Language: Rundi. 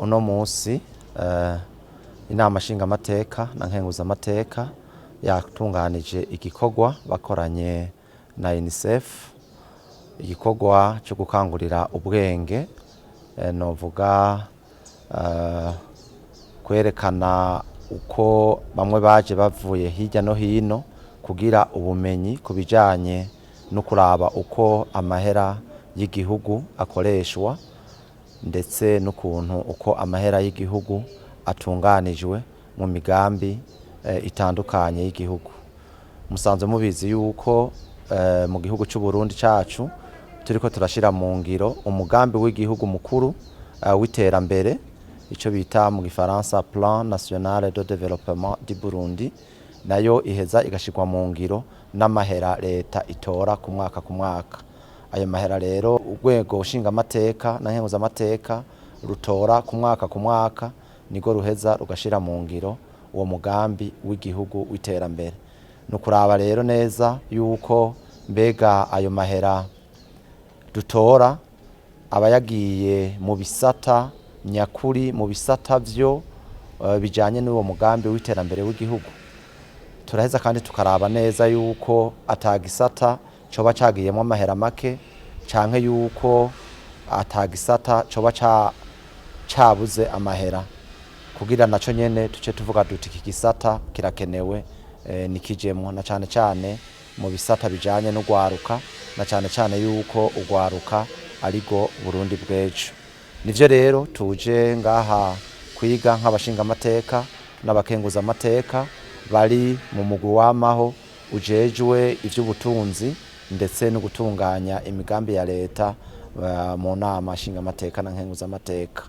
Uno musi inama nshingamateka na nkenguzamateka yatunganije igikorwa bakoranye na UNICEF, igikorwa cyo gukangurira ubwenge, novuga kwerekana uko bamwe baje bavuye hirya no hino kugira ubumenyi kubijanye no kuraba uko amahera y'igihugu akoreshwa ndetse n'ukuntu uko amahera y'igihugu atunganijwe mu migambi itandukanye y'igihugu. Musanzwe mubizi yuko mu gihugu c'u Burundi cacu turiko turashira mu ngiro umugambi w'igihugu mukuru w'iterambere, ico bita mu gifaransa Plan National de Développement du Burundi, nayo iheza igashirwa mu ngiro n'amahera leta itora ku mwaka. Ayo mahera rero urwego nshingamateka na nkenguzamateka rutora ku mwaka nigo ruheza rugashira mu ngiro uwo mugambi w'igihugu w'iterambere. Nukuraba rero neza yuko mbega ayo mahera dutora abayagiye mu bisata nyakuri, mu bisata vyo bijanye n'uwo mugambi w'iterambere w'igihugu. Turaheza kandi tukaraba neza yuko atagisata coba cagiyemwo amahera make canke yuko atagisata coba cabuze amahera, kugira naco nyene tuce tuvuga duti iki gisata kirakenewe nikijemwo, na cane cane mu bisata bijanye n'ugwaruka, na cane cane yuko ugwaruka arigo Burundi bw'ejo. Nivyo rero tuje ngaha kwiga nk'abashingamateka n'abakenguzamateka bari mu mugwi wamaho ujejwe ivy'ubutunzi ndetse no gutunganya imigambi ya leta mu nama nshingamateka na nkenguzamateka.